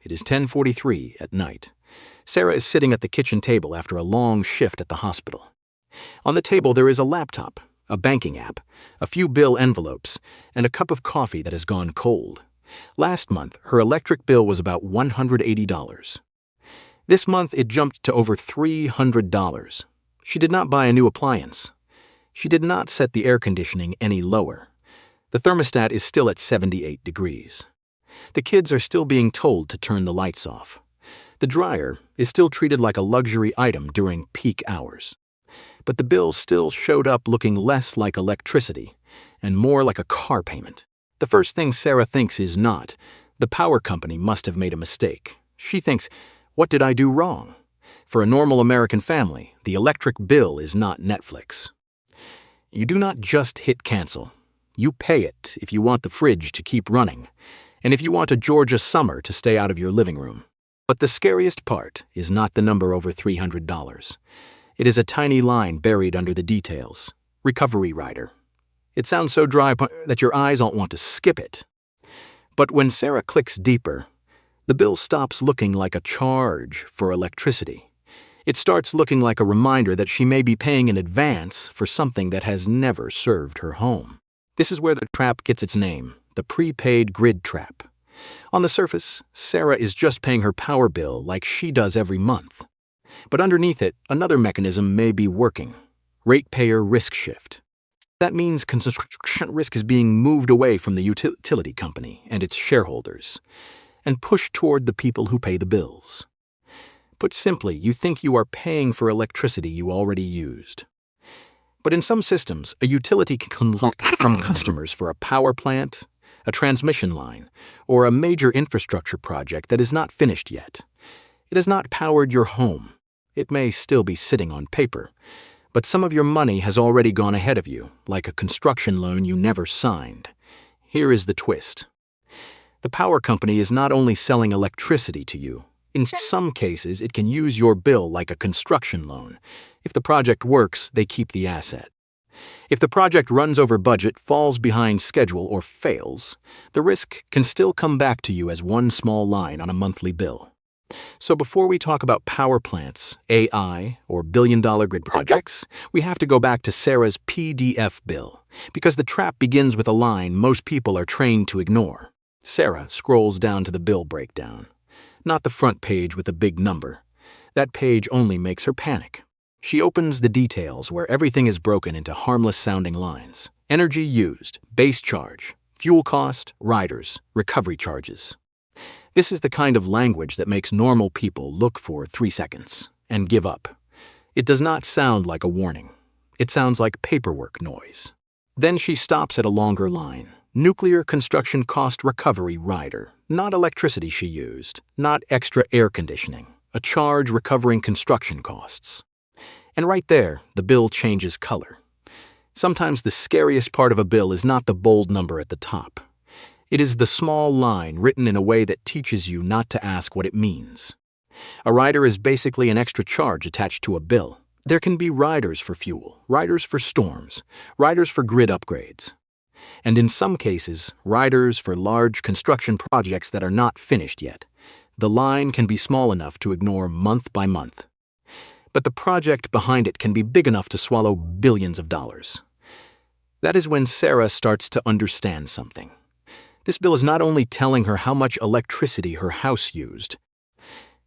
It is 10:43 at night. Sarah is sitting at the kitchen table after a long shift at the hospital. On the table there is a laptop, a banking app, a few bill envelopes, and a cup of coffee that has gone cold. Last month, her electric bill was about $180. This month it jumped to over $300. She did not buy a new appliance. She did not set the air conditioning any lower. The thermostat is still at 78 degrees. The kids are still being told to turn the lights off. The dryer is still treated like a luxury item during peak hours. But the bill still showed up looking less like electricity and more like a car payment. The first thing Sarah thinks is not, the power company must have made a mistake. She thinks, what did I do wrong? For a normal American family, the electric bill is not Netflix. You do not just hit cancel. You pay it if you want the fridge to keep running, and if you want a Georgia summer to stay out of your living room. But the scariest part is not the number over $300. It is a tiny line buried under the details. Recovery rider. It sounds so dry that your eyes don't want to skip it. But when Sarah clicks deeper, the bill stops looking like a charge for electricity. It starts looking like a reminder that she may be paying in advance for something that has never served her home. This is where the trap gets its name, the prepaid grid trap. On the surface, Sarah is just paying her power bill like she does every month. But underneath it, another mechanism may be working. Ratepayer risk shift. That means construction risk is being moved away from the utility company and its shareholders, and pushed toward the people who pay the bills. Put simply, you think you are paying for electricity you already used. But in some systems, a utility can collect from customers for a power plant, a transmission line, or a major infrastructure project that is not finished yet. It has not powered your home. It may still be sitting on paper, but some of your money has already gone ahead of you, like a construction loan you never signed. Here is the twist. The power company is not only selling electricity to you. In some cases, it can use your bill like a construction loan. If the project works, they keep the asset. If the project runs over budget, falls behind schedule, or fails, the risk can still come back to you as one small line on a monthly bill. So before we talk about power plants, AI, or billion-dollar grid projects, we have to go back to Sarah's PDF bill, because the trap begins with a line most people are trained to ignore. Sarah scrolls down to the bill breakdown. Not the front page with a big number. That page only makes her panic. She opens the details where everything is broken into harmless-sounding lines. Energy used, base charge, fuel cost, riders, recovery charges. This is the kind of language that makes normal people look for 3 seconds and give up. It does not sound like a warning. It sounds like paperwork noise. Then she stops at a longer line. Nuclear construction cost recovery rider. Not electricity she used, not extra air conditioning. A charge recovering construction costs. And right there, the bill changes color. Sometimes the scariest part of a bill is not the bold number at the top. It is the small line written in a way that teaches you not to ask what it means. A rider is basically an extra charge attached to a bill. There can be riders for fuel, riders for storms, riders for grid upgrades. And in some cases, riders for large construction projects that are not finished yet. The line can be small enough to ignore month by month. But the project behind it can be big enough to swallow billions of dollars. That is when Sarah starts to understand something. This bill is not only telling her how much electricity her house used,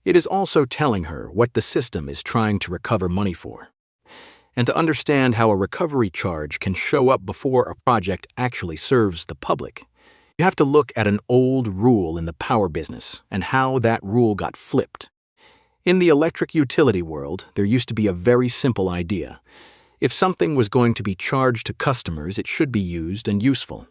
it is also telling her what the system is trying to recover money for. And to understand how a recovery charge can show up before a project actually serves the public, you have to look at an old rule in the power business and how that rule got flipped. In the electric utility world, there used to be a very simple idea. If something was going to be charged to customers, it should be used and useful.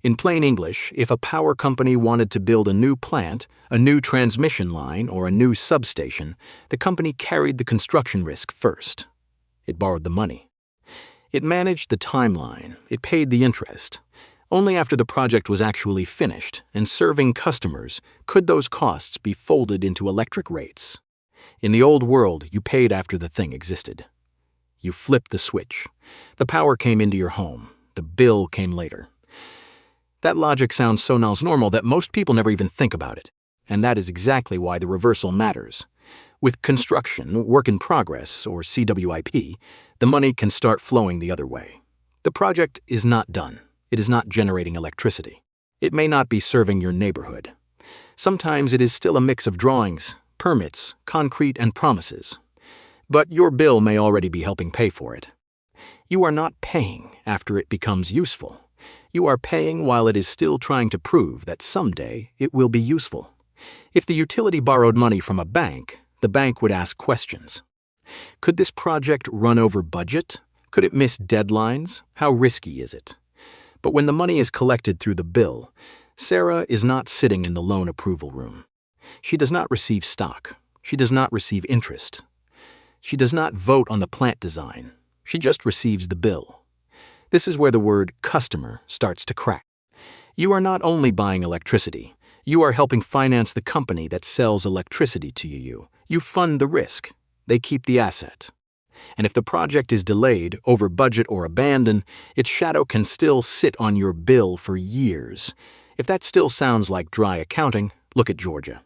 In plain English, if a power company wanted to build a new plant, a new transmission line, or a new substation, the company carried the construction risk first. It borrowed the money. It managed the timeline. It paid the interest. Only after the project was actually finished and serving customers could those costs be folded into electric rates. In the old world, you paid after the thing existed. You flipped the switch. The power came into your home. The bill came later. That logic sounds so normal that most people never even think about it. and that is exactly why the reversal matters. With construction, work in progress, or CWIP, the money can start flowing the other way. The project is not done. It is not generating electricity. It may not be serving your neighborhood. Sometimes it is still a mix of drawings, permits, concrete, and promises. But your bill may already be helping pay for it. You are not paying after it becomes useful. You are paying while it is still trying to prove that someday it will be useful. If the utility borrowed money from a bank, the bank would ask questions. Could this project run over budget? Could it miss deadlines? How risky is it? But when the money is collected through the bill, Sarah is not sitting in the loan approval room. She does not receive stock. She does not receive interest. She does not vote on the plant design. She just receives the bill. This is where the word customer starts to crack. You are not only buying electricity, you are helping finance the company that sells electricity to you. You fund the risk. They keep the asset. And if the project is delayed, over budget, or abandoned, its shadow can still sit on your bill for years. If that still sounds like dry accounting, look at Georgia.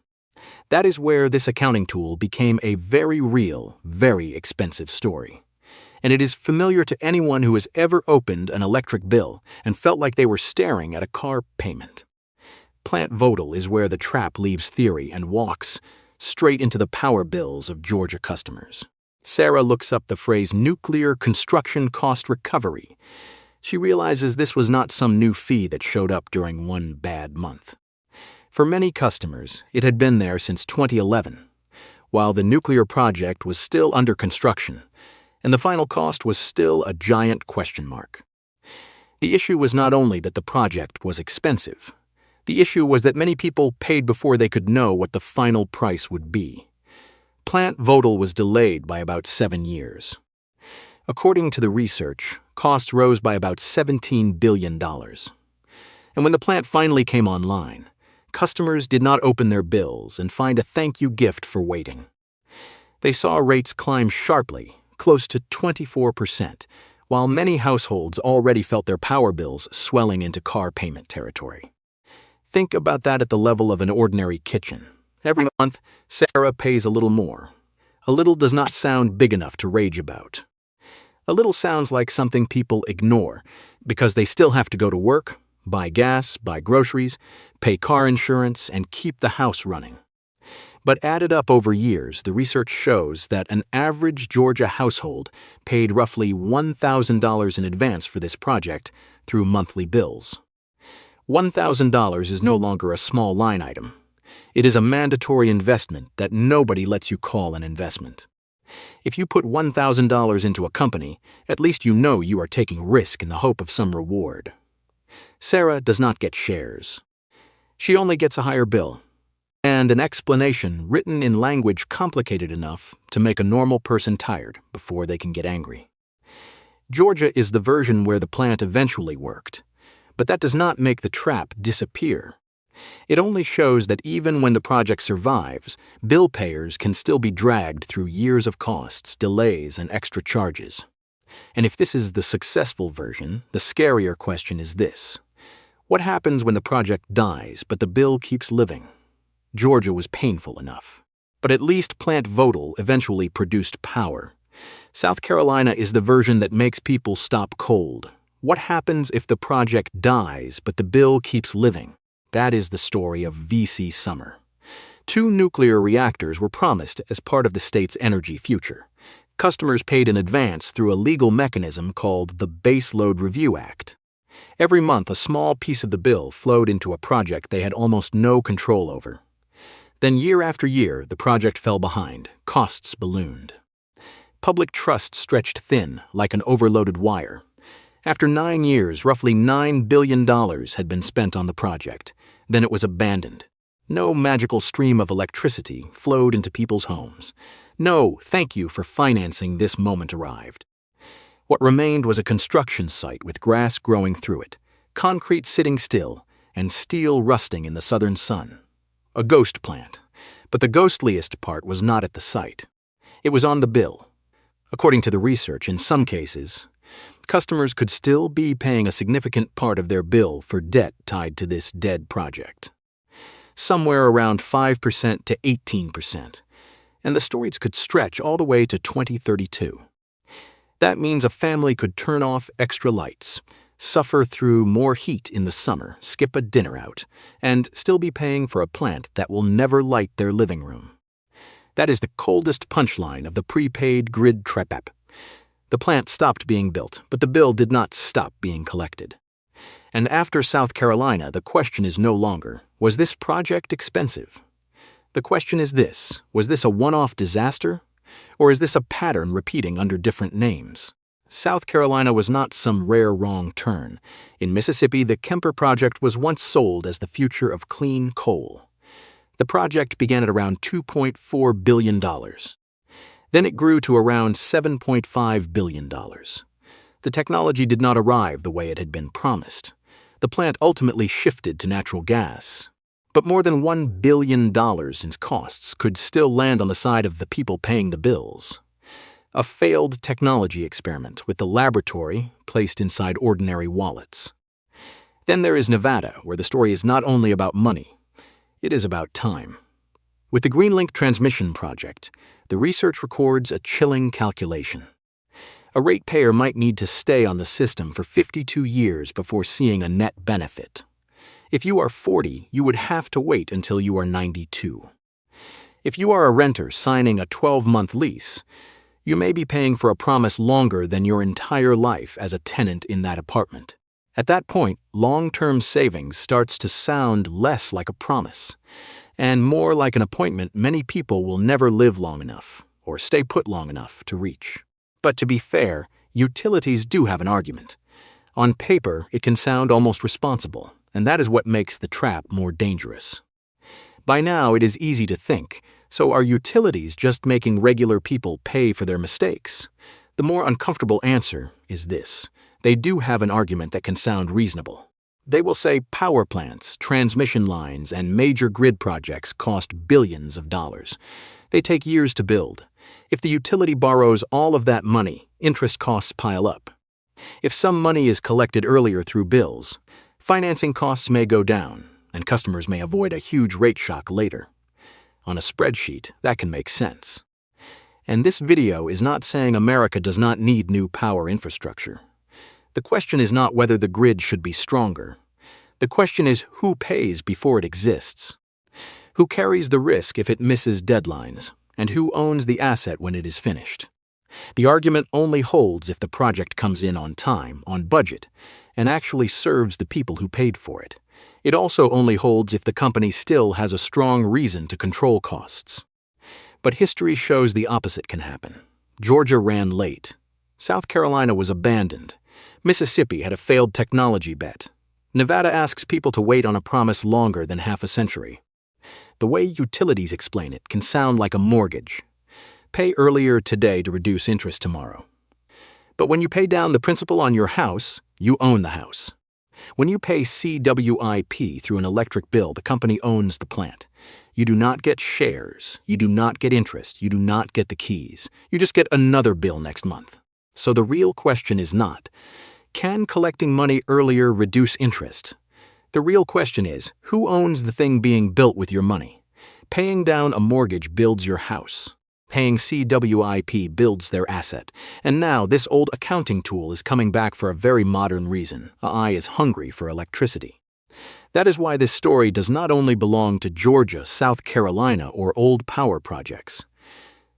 That is where this accounting tool became a very real, very expensive story. And it is familiar to anyone who has ever opened an electric bill and felt like they were staring at a car payment. Plant Vogtle is where the trap leaves theory and walks straight into the power bills of Georgia customers. Sarah looks up the phrase nuclear construction cost recovery. She realizes this was not some new fee that showed up during one bad month. For many customers, it had been there since 2011, while the nuclear project was still under construction, and the final cost was still a giant question mark. The issue was not only that the project was expensive. The issue was that many people paid before they could know what the final price would be. Plant Vogtle was delayed by about 7 years. According to the research, costs rose by about $17 billion. And when the plant finally came online, customers did not open their bills and find a thank you gift for waiting. They saw rates climb sharply, close to 24%, while many households already felt their power bills swelling into car payment territory. Think about that at the level of an ordinary kitchen. Every month, Sarah pays a little more. A little does not sound big enough to rage about. A little sounds like something people ignore because they still have to go to work, buy gas, buy groceries, pay car insurance, and keep the house running. But added up over years, the research shows that an average Georgia household paid roughly $1,000 in advance for this project through monthly bills. $1,000 is no longer a small line item. It is a mandatory investment that nobody lets you call an investment. If you put $1,000 into a company, at least you know you are taking risk in the hope of some reward. Sarah does not get shares. She only gets a higher bill, and an explanation written in language complicated enough to make a normal person tired before they can get angry. Georgia is the version where the plant eventually worked, but that does not make the trap disappear. It only shows that even when the project survives, bill payers can still be dragged through years of costs, delays, and extra charges. And if this is the successful version, the scarier question is this: what happens when the project dies but the bill keeps living? Georgia was painful enough. But at least Plant Vogtle eventually produced power. South Carolina is the version that makes people stop cold. What happens if the project dies but the bill keeps living? That is the story of VC Summer. 2 nuclear reactors were promised as part of the state's energy future. Customers paid in advance through a legal mechanism called the Baseload Review Act. Every month, a small piece of the bill flowed into a project they had almost no control over. Then year after year, the project fell behind, costs ballooned. Public trust stretched thin like an overloaded wire. After 9 years, roughly $9 billion had been spent on the project. Then it was abandoned. No magical stream of electricity flowed into people's homes. No thank you for financing this moment arrived. What remained was a construction site with grass growing through it, concrete sitting still, and steel rusting in the southern sun. A ghost plant. But the ghostliest part was not at the site. It was on the bill. According to the research, in some cases, customers could still be paying a significant part of their bill for debt tied to this dead project. somewhere around 5% to 18%, and the stories could stretch all the way to 2032. That means a family could turn off extra lights, suffer through more heat in the summer, skip a dinner out, and still be paying for a plant that will never light their living room. That is the coldest punchline of the prepaid grid CWIP. The plant stopped being built, but the bill did not stop being collected. And after South Carolina, the question is no longer, was this project expensive? The question is this, was this a one-off disaster? Or is this a pattern repeating under different names? South Carolina was not some rare wrong turn. In Mississippi, the Kemper project was once sold as the future of clean coal. The project began at around $2.4 billion. Then it grew to around $7.5 billion. The technology did not arrive the way it had been promised. The plant ultimately shifted to natural gas. But more than $1 billion in costs could still land on the side of the people paying the bills. A failed technology experiment with the laboratory placed inside ordinary wallets. Then there is Nevada, where the story is not only about money, it is about time. With the Greenlink transmission project, the research records a chilling calculation. A ratepayer might need to stay on the system for 52 years before seeing a net benefit. If you are 40, you would have to wait until you are 92. If you are a renter signing a 12-month lease, you may be paying for a promise longer than your entire life as a tenant in that apartment. At that point, long-term savings starts to sound less like a promise, and more like an appointment many people will never live long enough, or stay put long enough to reach. But to be fair, utilities do have an argument. On paper, it can sound almost responsible, and that is what makes the trap more dangerous. By now, it is easy to think, so are utilities just making regular people pay for their mistakes? The more uncomfortable answer is this. They do have an argument that can sound reasonable. They will say power plants, transmission lines, and major grid projects cost billions of dollars. They take years to build. If the utility borrows all of that money, interest costs pile up. If some money is collected earlier through bills, financing costs may go down, and customers may avoid a huge rate shock later. On a spreadsheet, that can make sense. And this video is not saying America does not need new power infrastructure. The question is not whether the grid should be stronger. The question is who pays before it exists. Who carries the risk if it misses deadlines, and who owns the asset when it is finished. The argument only holds if the project comes in on time, on budget, and actually serves the people who paid for it. It also only holds if the company still has a strong reason to control costs. But history shows the opposite can happen. Georgia ran late. South Carolina was abandoned. Mississippi had a failed technology bet. Nevada asks people to wait on a promise longer than half a century. The way utilities explain it can sound like a mortgage. Pay earlier today to reduce interest tomorrow. But when you pay down the principal on your house, you own the house. When you pay CWIP through an electric bill, the company owns the plant. You do not get shares, you do not get interest, you do not get the keys. You just get another bill next month. So the real question is not, can collecting money earlier reduce interest? The real question is, who owns the thing being built with your money? Paying down a mortgage builds your house. Paying CWIP builds their asset. And now this old accounting tool is coming back for a very modern reason. AI is hungry for electricity. That is why this story does not only belong to Georgia, South Carolina, or old power projects.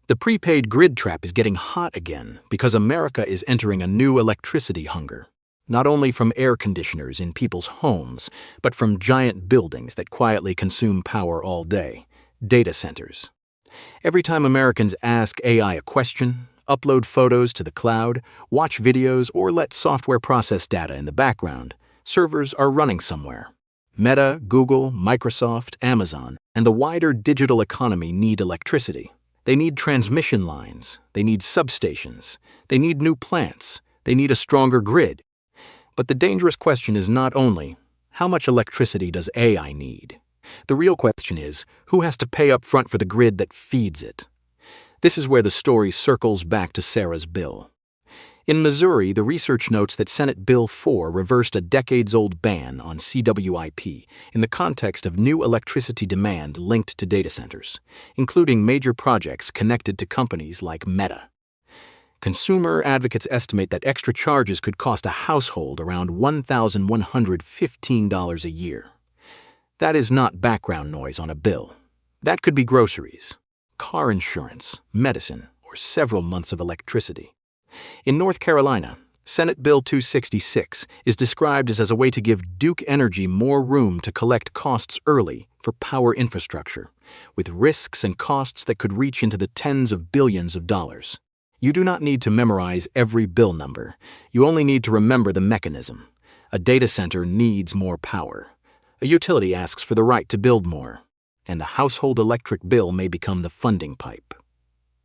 The prepaid grid trap is getting hot again because America is entering a new electricity hunger. Not only from air conditioners in people's homes, but from giant buildings that quietly consume power all day, data centers. Every time Americans ask AI a question, upload photos to the cloud, watch videos, or let software process data in the background, servers are running somewhere. Meta, Google, Microsoft, Amazon, and the wider digital economy need electricity. They need transmission lines, they need substations, they need new plants, they need a stronger grid. But the dangerous question is not only, how much electricity does AI need? The real question is, who has to pay up front for the grid that feeds it? This is where the story circles back to Sarah's bill. In Missouri, the research notes that Senate Bill 4 reversed a decades-old ban on CWIP in the context of new electricity demand linked to data centers, including major projects connected to companies like Meta. Consumer advocates estimate that extra charges could cost a household around $1,115 a year. That is not background noise on a bill. That could be groceries, car insurance, medicine, or several months of electricity. In North Carolina, Senate Bill 266 is described as a way to give Duke Energy more room to collect costs early for power infrastructure, with risks and costs that could reach into the tens of billions of dollars. You do not need to memorize every bill number. You only need to remember the mechanism. A data center needs more power. A utility asks for the right to build more, and the household electric bill may become the funding pipe.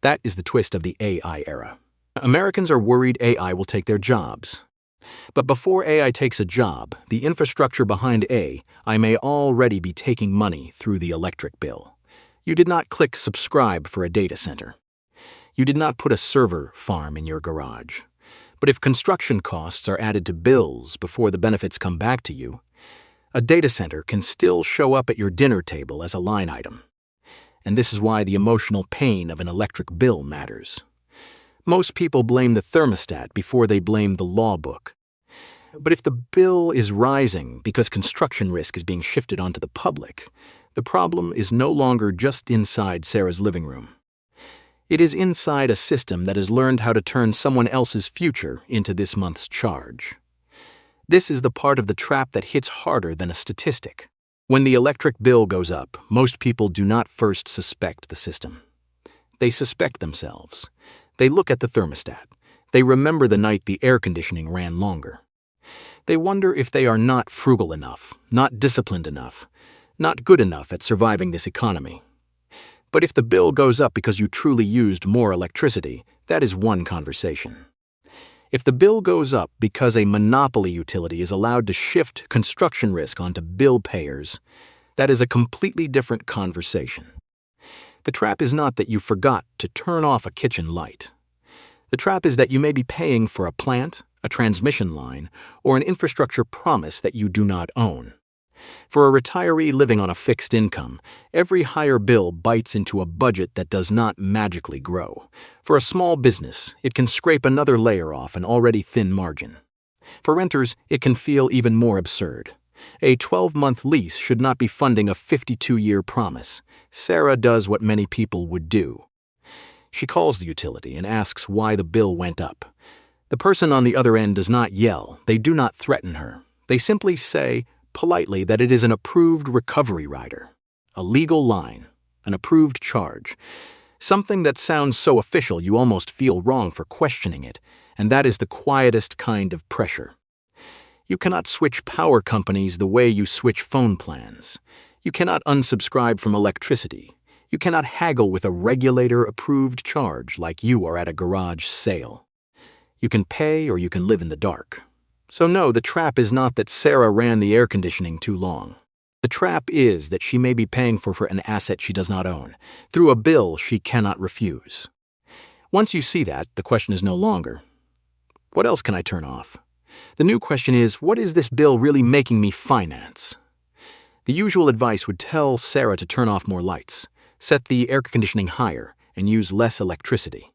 That is the twist of the AI era. Americans are worried AI will take their jobs. But before AI takes a job, the infrastructure behind AI may already be taking money through the electric bill. You did not click subscribe for a data center. You did not put a server farm in your garage. But if construction costs are added to bills before the benefits come back to you, a data center can still show up at your dinner table as a line item. And this is why the emotional pain of an electric bill matters. Most people blame the thermostat before they blame the law book. But if the bill is rising because construction risk is being shifted onto the public, the problem is no longer just inside Sarah's living room. It is inside a system that has learned how to turn someone else's future into this month's charge. This is the part of the trap that hits harder than a statistic. When the electric bill goes up, most people do not first suspect the system. They suspect themselves. They look at the thermostat. They remember the night the air conditioning ran longer. They wonder if they are not frugal enough, not disciplined enough, not good enough at surviving this economy. But if the bill goes up because you truly used more electricity, that is one conversation. If the bill goes up because a monopoly utility is allowed to shift construction risk onto bill payers, that is a completely different conversation. The trap is not that you forgot to turn off a kitchen light. The trap is that you may be paying for a plant, a transmission line, or an infrastructure promise that you do not own. For a retiree living on a fixed income, every higher bill bites into a budget that does not magically grow. For a small business, it can scrape another layer off an already thin margin. For renters, it can feel even more absurd. A 12-month lease should not be funding a 52-year promise. Sarah does what many people would do. She calls the utility and asks why the bill went up. The person on the other end does not yell. They do not threaten her. They simply say, politely, that it is an approved recovery rider, a legal line, an approved charge, something that sounds so official you almost feel wrong for questioning it, and that is the quietest kind of pressure. You cannot switch power companies the way you switch phone plans. You cannot unsubscribe from electricity. You cannot haggle with a regulator-approved charge like you are at a garage sale. You can pay or you can live in the dark. So no, the trap is not that Sarah ran the air conditioning too long. The trap is that she may be paying for an asset she does not own, through a bill she cannot refuse. Once you see that, the question is no longer, what else can I turn off? The new question is, what is this bill really making me finance? The usual advice would tell Sarah to turn off more lights, set the air conditioning higher, and use less electricity.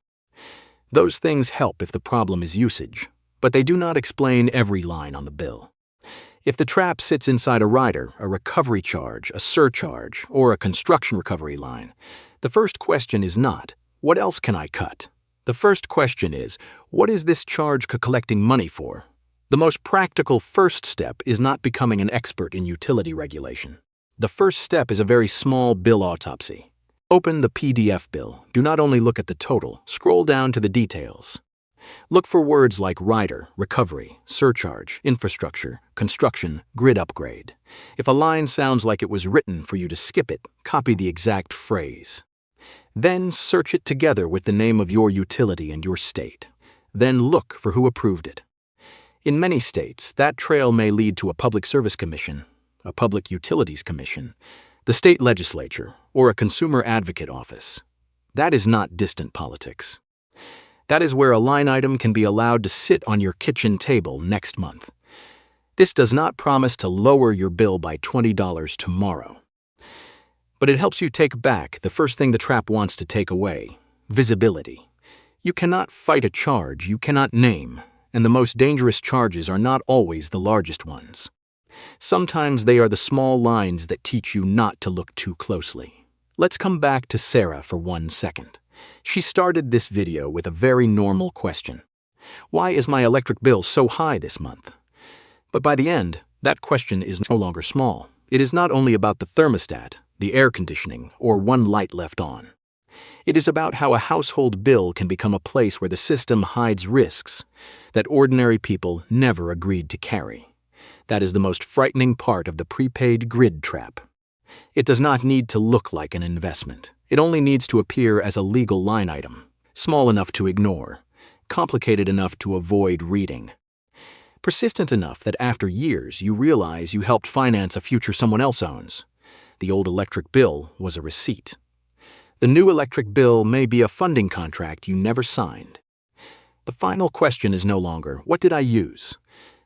Those things help if the problem is usage, but they do not explain every line on the bill. If the trap sits inside a rider, a recovery charge, a surcharge, or a construction recovery line, the first question is not, what else can I cut? The first question is, what is this charge collecting money for? The most practical first step is not becoming an expert in utility regulation. The first step is a very small bill autopsy. Open the PDF bill. Do not only look at the total, scroll down to the details. Look for words like rider, recovery, surcharge, infrastructure, construction, grid upgrade. If a line sounds like it was written for you to skip it, copy the exact phrase. Then search it together with the name of your utility and your state. Then look for who approved it. In many states, that trail may lead to a public service commission, a public utilities commission, the state legislature, or a consumer advocate office. That is not distant politics. That is where a line item can be allowed to sit on your kitchen table next month. This does not promise to lower your bill by $20 tomorrow. But it helps you take back the first thing the trap wants to take away: visibility. You cannot fight a charge you cannot name, and the most dangerous charges are not always the largest ones. Sometimes they are the small lines that teach you not to look too closely. Let's come back to Sarah for 1 second. She started this video with a very normal question. Why is my electric bill so high this month? But by the end, that question is no longer small. It is not only about the thermostat, the air conditioning, or one light left on. It is about how a household bill can become a place where the system hides risks that ordinary people never agreed to carry. That is the most frightening part of the prepaid grid trap. It does not need to look like an investment. It only needs to appear as a legal line item, small enough to ignore, complicated enough to avoid reading, persistent enough that after years you realize you helped finance a future someone else owns. The old electric bill was a receipt. The new electric bill may be a funding contract you never signed. The final question is no longer, what did I use?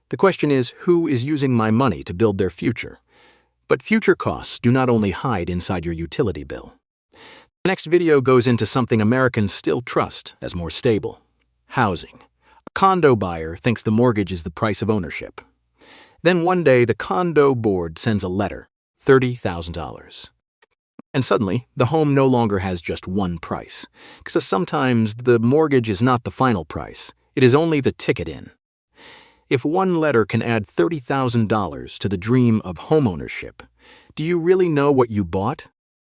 The question is, who is using my money to build their future? But future costs do not only hide inside your utility bill. The next video goes into something Americans still trust as more stable: housing. A condo buyer thinks the mortgage is the price of ownership. Then one day the condo board sends a letter, $30,000. And suddenly, the home no longer has just one price, because sometimes the mortgage is not the final price, it is only the ticket in. If one letter can add $30,000 to the dream of homeownership, do you really know what you bought?